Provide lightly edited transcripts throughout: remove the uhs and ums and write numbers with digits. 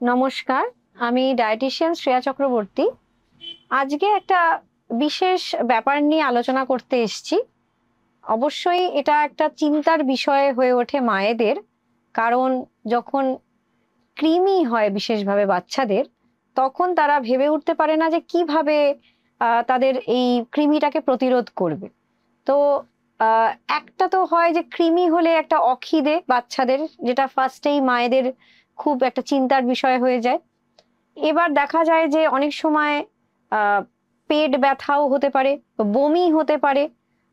নমস্কার, আমি ডায়েটিশিয়ান শ্রেয়া চক্রবর্তী। আজকে একটা বিশেষ ব্যাপার নিয়ে আলোচনা করতে এসেছি। অবশ্যই এটা একটা চিন্তার বিষয় হয়ে ওঠে মায়েদের। কারণ যখন কৃমি হয় বিশেষভাবে বাচ্চাদের, তখন তারা ভেবে উঠতে পারে না যে কিভাবে তাদের এই কৃমিটাকে প্রতিরোধ করবে। তো আ একটা তো হয় যে কৃমি হলে একটা অখিদে বাচ্চাদের, যেটা ফার্স্টেই মায়েদের খুব একটা চিন্তার বিষয় হয়ে যায়। এবার দেখা যায় যে অনেক সময় আ পেট ব্যথাও হতে পারে, বমি হতে পারে।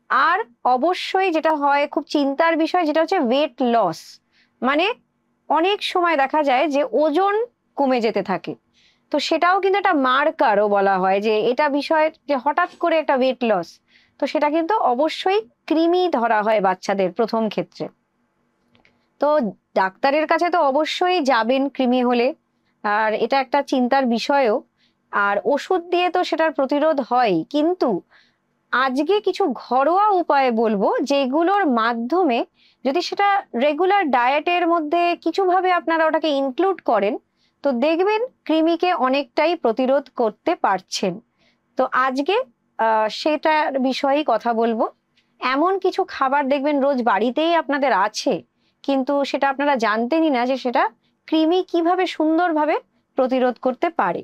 আর অবশ্যই যেটা হয় খুব চিন্তার বিষয়, যেটা হচ্ছে ওয়েট লস। মানে অনেক সময় দেখা যায় যে ওজন কমে যেতে থাকে। তো সেটাও কিন্তু একটা মার্কারও বলা হয় যে এটা বিষয় যে হঠাৎ করে একটা ওয়েট লস। তো সেটা কিন্তু অবশ্যই কৃমি ধরা হয় বাচ্চাদের ১ম ক্ষেত্রে। তো ডাক্তারের কাছে তো অবশ্যই যাবেন কৃমি হলে। আর এটা একটা চিন্তার বিষয়ও। আর ওষুধ দিয়ে তো সেটার প্রতিরোধ হয়ই। কিন্তু আজকে কিছু ঘরোয়া উপায় বলবো, যেগুলোর মাধ্যমে যদি সেটা রেগুলার ডায়েটের মধ্যে কিছুভাবে আপনারা ওটাকে ইনক্লুড করেন, তো দেখবেন কৃমিকে অনেকটাই প্রতিরোধ করতে পারছেন। তো আজকে সেটার বিষয়েই কথা বলবো। এমন কিছু খাবার দেখবেন রোজ বাড়িতেই আপনাদের আছে, কিন্তু সেটা আপনারা জানতেনই না যে সেটা কৃমি কিভাবে সুন্দরভাবে প্রতিরোধ করতে পারে।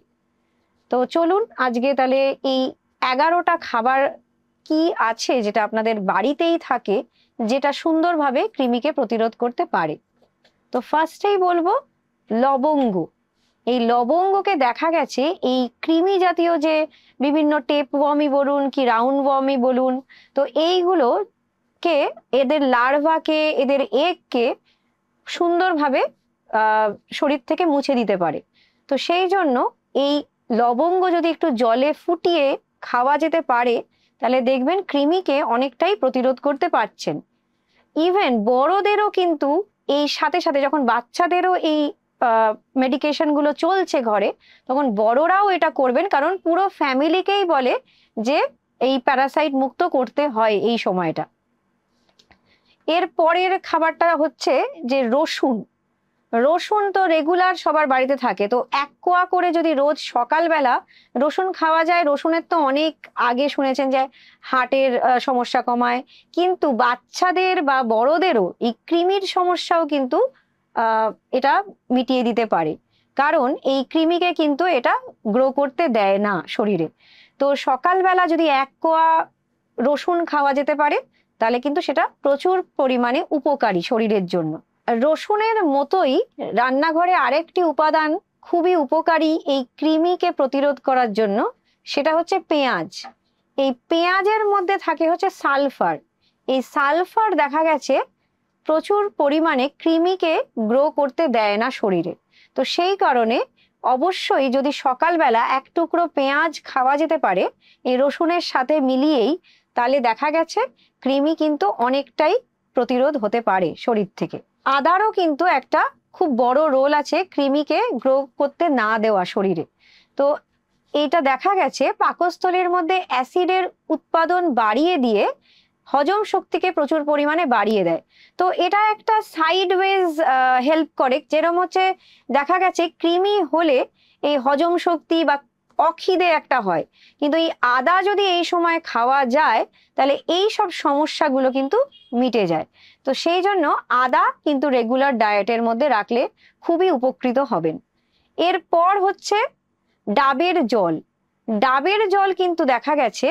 তো চলুন আজকে তাহলে এই ১১টা খাবার কি আছে যেটা আপনাদের বাড়িতেই থাকে, যেটা সুন্দরভাবে কৃমিকে প্রতিরোধ করতে পারে। তো ফার্স্টেই বলবো লবঙ্গ। এই লবঙ্গকে দেখা গেছে এই কৃমি জাতীয় যে বিভিন্ন টেপ ওয়ার্মই বলুন কি রাউন্ড ওয়ার্মই বলুন, তো এইগুলোকে, এদের লার্ভাকে, এদের এগকে সুন্দরভাবে শরীর থেকে মুছে দিতে পারে। তো সেই জন্য এই লবঙ্গ যদি একটু জলে ফুটিয়ে খাওয়া যেতে পারে, তাহলে দেখবেন কৃমিকে অনেকটাই প্রতিরোধ করতে পারছেন। ইভেন বড়দেরও কিন্তু এই সাথে সাথে যখন বাচ্চাদেরও এই মেডিকেশন গুলো চলছে ঘরে, তখন বড়রাও এটা করবেন, কারণ পুরো ফ্যামিলিকেই বলে যে এই প্যারাসাইট মুক্ত করতে হয় এই সময়টা। এর পরের খাবারটা হচ্ছে যে রসুন। রসুন তো রেগুলার সবার বাড়িতে থাকে, তো ১ কোয়া করে যদি রোজ সকালবেলা রসুন খাওয়া যায়, রসুনের তো অনেক আগে শুনেছেন যে হার্টের সমস্যা কমায়। কিন্তু বাচ্চাদের বা বড়দেরও এই কৃমির সমস্যাও কিন্তু এটা মিটিয়ে দিতে পারে। কারণ এই কৃমিকে কিন্তু এটা গ্রো করতে দেয় না শরীরে। তো সকালবেলা যদি ১ কোয়া রসুন খাওয়া যেতে পারে, তাহলে কিন্তু সেটা প্রচুর পরিমাণে উপকারী শরীরের জন্য। রসুনের মতোই রান্নাঘরে আরেকটি উপাদান খুবই উপকারী এই কৃমিকে প্রতিরোধ করার জন্য, সেটা হচ্ছে পেঁয়াজ। এই পেঁয়াজের মধ্যে থাকে হচ্ছে সালফার। এই সালফার দেখা গেছে প্রচুর পরিমাণে কৃমিকে গ্রো করতে দেয় না শরীরে। তো সেই কারণে অবশ্যই যদি সকালবেলা ১ টুকরো পেঁয়াজ খাওয়া যেতে পারে এই রসুনের সাথে মিলিয়েই, তাহলে দেখা গেছে কৃমি কিন্তু অনেকটাই প্রতিরোধ হতে পারে শরীর থেকে। আদারও কিন্তু একটা খুব বড় রোল আছে কৃমিকে গ্রো করতে না দেওয়া শরীরে। তো এইটা দেখা গেছে পাকস্থলীর মধ্যে অ্যাসিডের উৎপাদন বাড়িয়ে দিয়ে হজম শক্তিকে প্রচুর পরিমাণে বাড়িয়ে দেয়। তো এটা একটা সাইড ওয়েজ হেল্প করে, যেরকম হচ্ছে দেখা গেছে কৃমি হলে এই হজম শক্তি বা অখিদে একটা হয়, কিন্তু এই আদা যদি এই সময় খাওয়া যায়, তাহলে এই সব সমস্যাগুলো কিন্তু মিটে যায়। তো সেই জন্য আদা কিন্তু রেগুলার ডায়েটের মধ্যে রাখলে খুবই উপকৃত হবেন। এরপর হচ্ছে ডাবের জল। ডাবের জল কিন্তু দেখা গেছে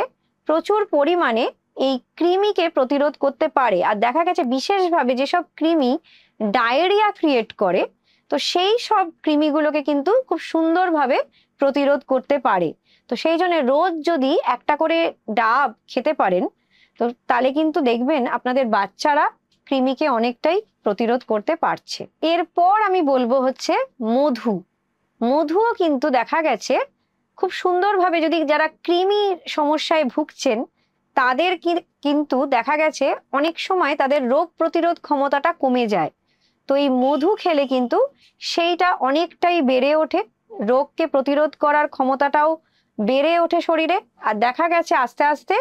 প্রচুর পরিমাণে এই কৃমিকে প্রতিরোধ করতে পারে। আর দেখা গেছে বিশেষভাবে যেসব কৃমি ডায়রিয়া ক্রিয়েট করে, তো সেই সব কৃমিগুলোকে কিন্তু খুব সুন্দরভাবে প্রতিরোধ করতে পারে। তো সেই জন্য রোজ যদি একটা করে ডাব খেতে পারেন, তো তাহলে কিন্তু দেখবেন আপনাদের বাচ্চারা কৃমিকে অনেকটাই প্রতিরোধ করতে পারছে। এরপর আমি বলবো হচ্ছে মধু। মধুও কিন্তু দেখা গেছে খুব সুন্দরভাবে, যদি যারা কৃমি সমস্যায় ভুগছেন তাদের কিন্তু দেখা গেছে অনেক সময় তাদের রোগ প্রতিরোধ ক্ষমতাটা কমে যায়। তো এই মধু খেলে কিন্তু সেইটা অনেকটাই বেড়ে ওঠে, রোগকে প্রতিরোধ করার ক্ষমতাটাও বেড়ে ওঠে শরীরে। আর দেখা গেছে আস্তে আস্তে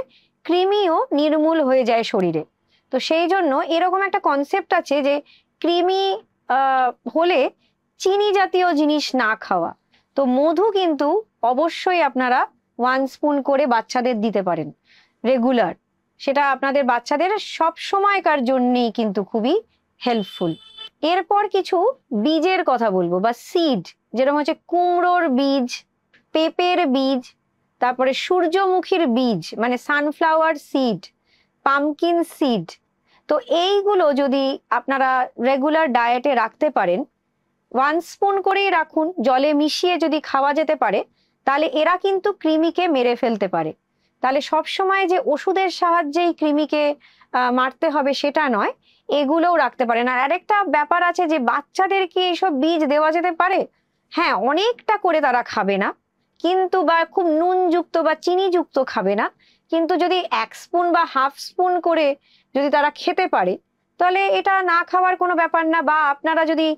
কৃমিও নির্মূল হয়ে যায় শরীরে। তো সেই জন্য এরকম একটা কনসেপ্ট আছে যে কৃমি হলে চিনি জাতীয় জিনিস না খাওয়া। তো মধু কিন্তু অবশ্যই আপনারা 1 স্পুন করে বাচ্চাদের দিতে পারেন রেগুলার। সেটা আপনাদের বাচ্চাদের সব সময়কার জন্যই কিন্তু খুবই হেল্পফুল। এরপর কিছু বীজের কথা বলবো বা সিড, যেরকম হচ্ছে কুমড়োর বীজ, পেঁপের বীজ, তারপরে সূর্যমুখীর বীজ মানে সানফ্লাওয়ার সিড, পামকিন সিড। তো এইগুলো যদি আপনারা রেগুলার ডায়েটে রাখতে পারেন, 1 স্পুন করেই রাখুন, জলে মিশিয়ে যদি খাওয়া যেতে পারে, তাহলে এরা কিন্তু কৃমিকে মেরে ফেলতে পারে। তাহলে সব সময় যে ওষুধের সাহায্যেই কৃমিকে মারতে হবে সেটা নয়, এগুলোও রাখতে পারেন। আর আরেকটা ব্যাপার আছে যে বাচ্চাদের কি এইসব বীজ দেওয়া যেতে পারে? হ্যাঁ, অনেকটা করে তারা খাবে না, কিন্তু বা খুব নুনযুক্ত বা চিনিযুক্ত খাবে না, কিন্তু যদি 1 স্পুন বা হাফ স্পুন করে যদি তারা খেতে পারে, তাহলে এটা না খাওয়ার কোনো ব্যাপার না। বা আপনারা যদি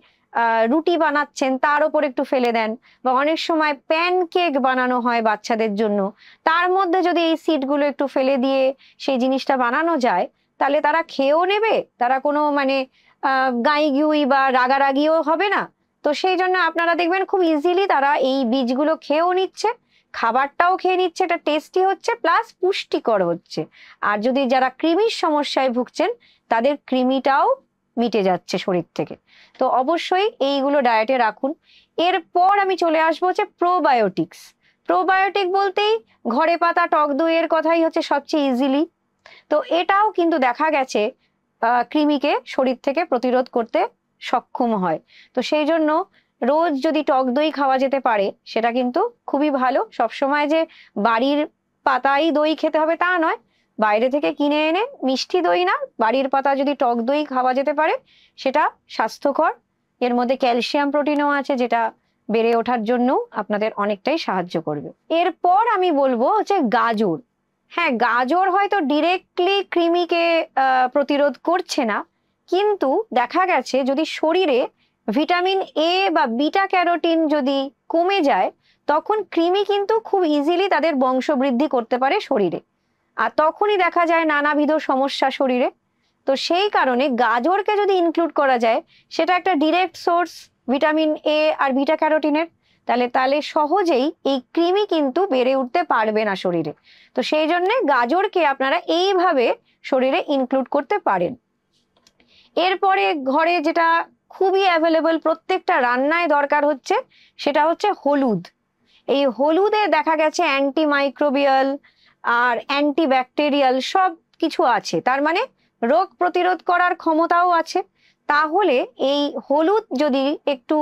রুটি বানাচ্ছেন তার উপর একটু ফেলে দেন, বা অনেক সময় প্যানকেক বানানো হয় বাচ্চাদের জন্য, তার মধ্যে যদি এই সিডগুলো একটু ফেলে দিয়ে সেই জিনিসটা বানানো যায়, তাহলে তারা খেয়েও নেবে, তারা কোনো মানে গাইগুই বা রাগারাগিও হবে না। তো সেই জন্য আপনারা দেখবেন খুব ইজিলি তারা এই বীজগুলো খেয়েও নিচ্ছে, খাবারটাও খেয়ে নিচ্ছে, এটা টেস্টি হচ্ছে প্লাস পুষ্টিকর হচ্ছে। আর যদি যারা কৃমির সমস্যায় ভুগছেন, তাদের কৃমিটাও মিটে যাচ্ছে শরীর থেকে। তো অবশ্যই এইগুলো ডায়েটে রাখুন। এরপর আমি চলে আসবো হচ্ছে প্রোবায়োটিক্স। প্রোবায়োটিক বলতেই ঘরে পাতা টক দইয়ের কথাই হচ্ছে সবচেয়ে ইজিলি। তো এটাও কিন্তু দেখা গেছে কৃমিকে শরীর থেকে প্রতিরোধ করতে সক্ষম হয়। তো সেই জন্য রোজ যদি টক দই খাওয়া যেতে পারে, সেটা কিন্তু খুবই ভালো। সবসময় যে বাড়ির পাতাই দই খেতে হবে তা নয়, বাইরে থেকে কিনে এনে মিষ্টি দই না, বাড়ির পাতা যদি টক দই খাওয়া যেতে পারে, সেটা স্বাস্থ্যকর। এর মধ্যে ক্যালসিয়াম প্রোটিনও আছে, যেটা বেড়ে ওঠার জন্য আপনাদের অনেকটাই সাহায্য করবে। এরপর আমি বলবো হচ্ছে গাজর। হ্যাঁ, গাজর হয়তো ডিরেক্টলি কৃমিকে প্রতিরোধ করছে না, কিন্তু দেখা গেছে যদি শরীরে ভিটামিন এ বা বিটা ক্যারোটিন যদি কমে যায়, তখন কৃমি কিন্তু খুব ইজিলি তাদের বংশবৃদ্ধি করতে পারে শরীরে, আর তখনই দেখা যায় নানাবিধ সমস্যা শরীরে। তো সেই কারণে গাজরকে যদি ইনক্লুড করা যায়, সেটা একটা ডিরেক্ট সোর্স ভিটামিন এ আর বিটা ক্যারোটিনের, তাহলে সহজেই এই কৃমি কিন্তু বেড়ে উঠতে পারবে না শরীরে। তো সেই জন্য গাজরকে আপনারা এইভাবে শরীরে ইনক্লুড করতে পারেন। এরপরে ঘরে যেটা খুবই অ্যাভেলেবল, প্রত্যেকটা রান্নায় দরকার হচ্ছে, সেটা হচ্ছে হলুদ। এই হলুদে দেখা গেছে অ্যান্টিমাইক্রোবিয়াল আর অ্যান্টিব্যাকটেরিয়াল সব কিছু আছে, তার মানে রোগ প্রতিরোধ করার ক্ষমতাও আছে। তাহলে এই হলুদ যদি একটু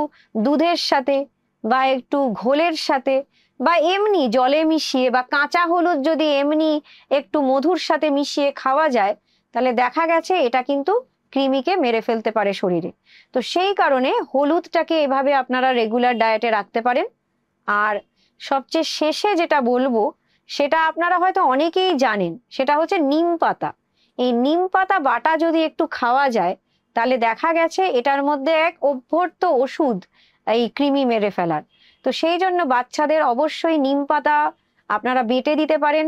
দুধের সাথে বা একটু ঘোলের সাথে বা এমনি জলে মিশিয়ে, বা কাঁচা হলুদ যদি এমনি একটু মধুর সাথে মিশিয়ে খাওয়া যায়, তাহলে দেখা গেছে এটা কিন্তু কৃমিকে মেরে ফেলতে পারে শরীরে। তো সেই কারণে হলুদটাকে এভাবে আপনারা রেগুলার ডায়েটে রাখতে পারেন। আর সবচেয়ে শেষে যেটা বলবো, সেটা আপনারা হয়তো অনেকেই জানেন, সেটা হচ্ছে নিম পাতা। এই নিম পাতা বাটা যদি একটু খাওয়া যায়, তাহলে দেখা গেছে এটার মধ্যে এক অভ্যর্থ ওষুধ এই কৃমি মেরে ফেলার। তো সেই জন্য বাচ্চাদের অবশ্যই নিম পাতা আপনারা বেটে দিতে পারেন,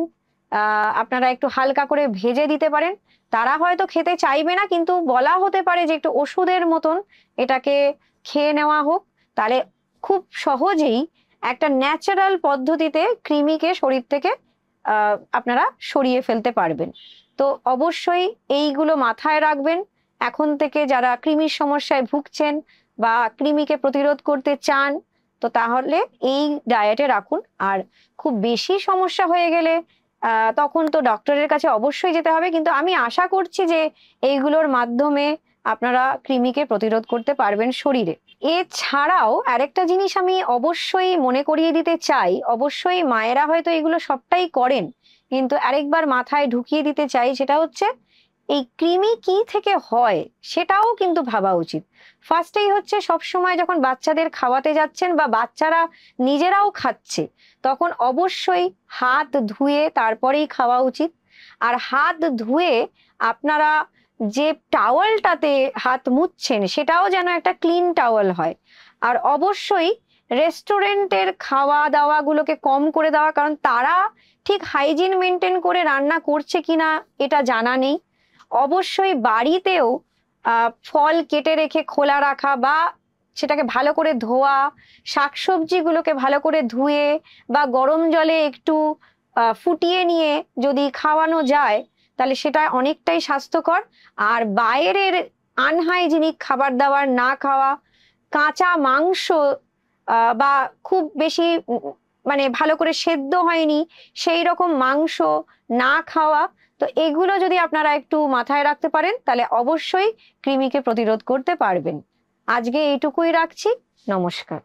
আপনারা একটু হালকা করে ভেজে দিতে পারেন। তারা হয়তো খেতে চাইবে না, কিন্তু বলা হতে পারে যে একটু ওষুধের মতন এটাকে খেয়ে নেওয়া হোক, তাহলে খুব সহজেই একটা ন্যাচারাল পদ্ধতিতে কৃমিকে শরীর থেকে আপনারা সরিয়ে ফেলতে পারবেন। তো অবশ্যই এইগুলো মাথায় রাখবেন। এখন থেকে যারা কৃমির সমস্যায় ভুগছেন বা কৃমিকে প্রতিরোধ করতে চান, তো তাহলে এই ডায়েটে রাখুন। আর খুব বেশি সমস্যা হয়ে গেলে তখন তো ডক্টরের কাছে অবশ্যই যেতে হবে, কিন্তু আমি আশা করছি যে এইগুলোর মাধ্যমে আপনারা কৃমিকে প্রতিরোধ করতে পারবেন শরীরে। এছাড়াও আরেকটা জিনিস আমি অবশ্যই মনে করিয়ে দিতে চাই, অবশ্যই মায়েরা হয়তো এগুলো সবটাই করেন, কিন্তু আরেকবার মাথায় ঢুকিয়ে দিতে চাই, সেটা হচ্ছে এই কৃমি কি থেকে হয় সেটাও কিন্তু ভাবা উচিত। ফার্স্টেই হচ্ছে সবসময় যখন বাচ্চাদের খাওয়াতে যাচ্ছেন বা বাচ্চারা নিজেরাও খাচ্ছে, তখন অবশ্যই হাত ধুয়ে তারপরেই খাওয়া উচিত। আর হাত ধুয়ে আপনারা যে টাওয়ালটাতে হাত মুছছেন, সেটাও যেন একটা ক্লিন টাওয়াল হয়। আর অবশ্যই রেস্টুরেন্টের খাওয়া দাওয়াগুলোকে কম করে দেওয়া, কারণ তারা ঠিক হাইজিন মেনটেন করে রান্না করছে কিনা এটা জানা নেই। অবশ্যই বাড়িতেও ফল কেটে রেখে খোলা রাখা, বা সেটাকে ভালো করে ধোয়া, শাকসবজিগুলোকে ভালো করে ধুয়ে বা গরম জলে একটু ফুটিয়ে নিয়ে যদি খাওয়ানো যায় তাহলে সেটা অনেকটাই স্বাস্থ্যকর। আর বাইরের আনহাইজিনিক খাবার দাবার না খাওয়া, কাঁচা মাংস বা খুব বেশি মানে ভালো করে সেদ্ধ হয়নি সেই রকম মাংস না খাওয়া, তো এগুলো যদি আপনারা একটু মাথায় রাখতে পারেন তাহলে অবশ্যই কৃমিকে প্রতিরোধ করতে পারবেন। আজকে এইটুকুই রাখছি। নমস্কার।